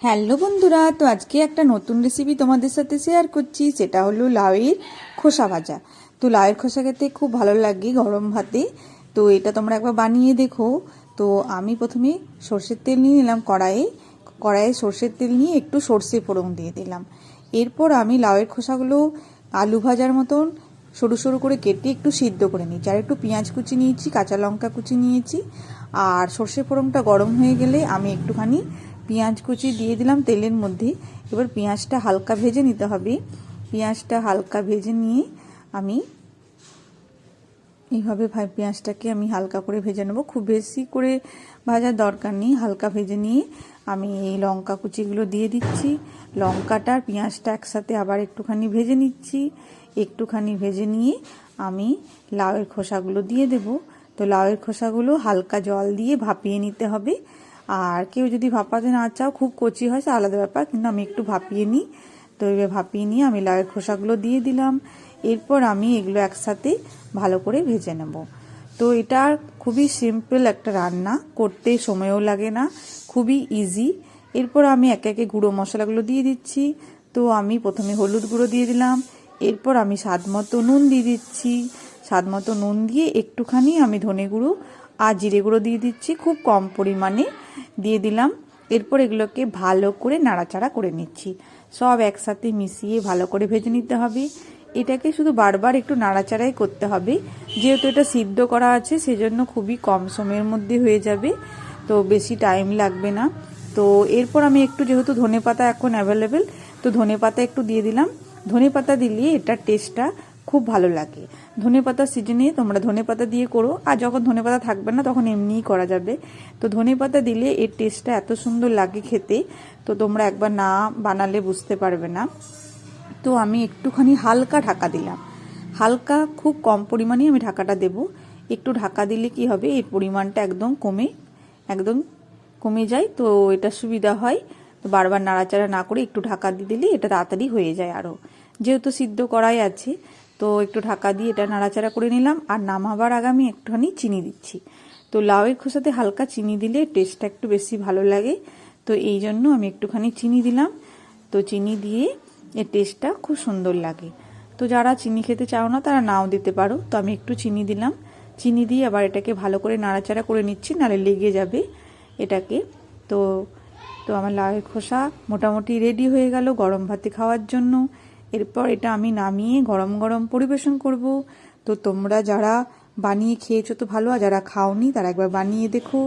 Hello বন্ধুরা, তো আজকে একটা নতুন রেসিপি তোমাদের সাথে শেয়ার করছি। সেটা হলো লাউয়ের খোসা ভাজা। তো লাউয়ের খোসা খেতে খুব ভালো লাগে গরম ভাতে। তো এটা তোমরা একবার বানিয়ে দেখো। তো আমি প্রথমে সর্ষের তেল নিয়ে নিলাম কড়াইয়ে সর্ষের তেল নিয়ে একটু সর্ষে ফোড়ন দিয়ে দিলাম। এরপর আমি লাউয়ের খোসাগুলো আলু ভাজার মতন সরু সরু করে কেটে একটু সিদ্ধ করে নিয়েছি। আর একটু পেঁয়াজ কুচি নিয়েছি, কাঁচা লঙ্কা কুচি নিয়েছি। আর সর্ষে ফোড়নটা গরম হয়ে গেলে আমি একটুখানি পেঁয়াজ কুচি দিয়ে দিলাম তেলের মধ্যে। এবার পেঁয়াজটা হালকা ভেজে নিতে হবে। পেঁয়াজটা হালকা ভেজে নিয়ে আমি এইভাবে পেঁয়াজটাকে আমি হালকা করে ভেজে নেব। খুব বেশি করে ভাজার দরকার নেই, হালকা ভেজে নিয়ে আমি এই লঙ্কা কুচিগুলো দিয়ে দিচ্ছি। লঙ্কাটা আর পেঁয়াজটা একসাথে আবার একটুখানি ভেজে নিচ্ছি। একটুখানি ভেজে নিয়ে আমি লাউয়ের খোসাগুলো দিয়ে দেব। তো লাউয়ের খোসাগুলো হালকা জল দিয়ে ভাপিয়ে নিতে হবে। আর কেউ যদি ভাপাতে না চাও, খুব কচি হয়, সে আলাদা ব্যাপার, কিন্তু আমি একটু ভাপিয়ে নিই। তো এবার ভাপিয়ে নিয়ে আমি লাউয়ের খোসাগুলো দিয়ে দিলাম। এরপর আমি এগুলো একসাথে ভালো করে ভেজে নেব। তো এটা খুবই সিম্পল একটা রান্না, করতে সময়ও লাগে না, খুবই ইজি। এরপর আমি একে একে গুঁড়ো মশলাগুলো দিয়ে দিচ্ছি। তো আমি প্রথমে হলুদ গুঁড়ো দিয়ে দিলাম। এরপর আমি স্বাদ মতো নুন দিয়ে দিচ্ছি। স্বাদ মতো নুন দিয়ে একটুখানি আমি ধনে গুঁড়ো আর জিরে গুঁড়ো দিয়ে দিচ্ছি, খুব কম পরিমাণে দিয়ে দিলাম। এরপর এগুলোকে ভালো করে নাড়াচাড়া করে নিচ্ছি। সব একসাথে মিশিয়ে ভালো করে ভেজে নিতে হবে। এটাকে শুধু বারবার একটু নাড়াচাড়াই করতে হবে, যেহেতু এটা সিদ্ধ করা আছে, সেজন্য খুবই কম সময়ের মধ্যে হয়ে যাবে, তো বেশি টাইম লাগবে না। তো এরপর আমি একটু, যেহেতু ধনেপাতা এখন অ্যাভেলেবেল, তো ধনেপাতা একটু দিয়ে দিলাম। ধনেপাতা দিলে এটার টেস্টটা খুব ভালো লাগে। ধনেপাতার সিজনে তোমরা ধনেপাতা দিয়ে করো, আর যখন ধনেপাতা থাকবে না তখন এমনিই করা যাবে। তো ধনেপাতা দিলে এর টেস্টটা এত সুন্দর লাগে খেতে, তো তোমরা একবার না বানালে বুঝতে পারবে না। তো আমি একটুখানি হালকা ঢাকা দিলাম, হালকা, খুব কম পরিমাণে আমি ঢাকাটা দেব। একটু ঢাকা দিলে কি হবে, এই পরিমাণটা একদম কমে যায়, তো এটা সুবিধা হয়। তো বারবার নাড়াচাড়া না করে একটু ঢাকা দিয়ে দিলে এটা তাড়াতাড়ি হয়ে যায়। আরও যেহেতু সিদ্ধ করাই আছে, তো একটু ঢাকা দিয়ে এটা নাড়াচাড়া করে নিলাম। আর নামাবার আগে আমি একটুখানি চিনি দিচ্ছি। তো লাউয়ের খোসাতে হালকা চিনি দিলে টেস্টটা একটু বেশি ভালো লাগে, তো এই জন্য আমি একটুখানি চিনি দিলাম। তো চিনি দিয়ে এর টেস্টটা খুব সুন্দর লাগে। তো যারা চিনি খেতে চাও না তারা নাও দিতে পারো। তো আমি একটু চিনি দিলাম। চিনি দিয়ে আবার এটাকে ভালো করে নাড়াচাড়া করে নিচ্ছি, নাহলে লেগে যাবে এটাকে। তো তো আমার লাউয়ের খোসা মোটামুটি রেডি হয়ে গেল গরম ভাতে খাওয়ার জন্য। এরপর এটা আমি নামিয়ে গরম গরম পরিবেশন করব। তো তোমরা যারা বানিয়ে খেয়েছো তো ভালো, আর যারা খাওনি তারা একবার বানিয়ে দেখো।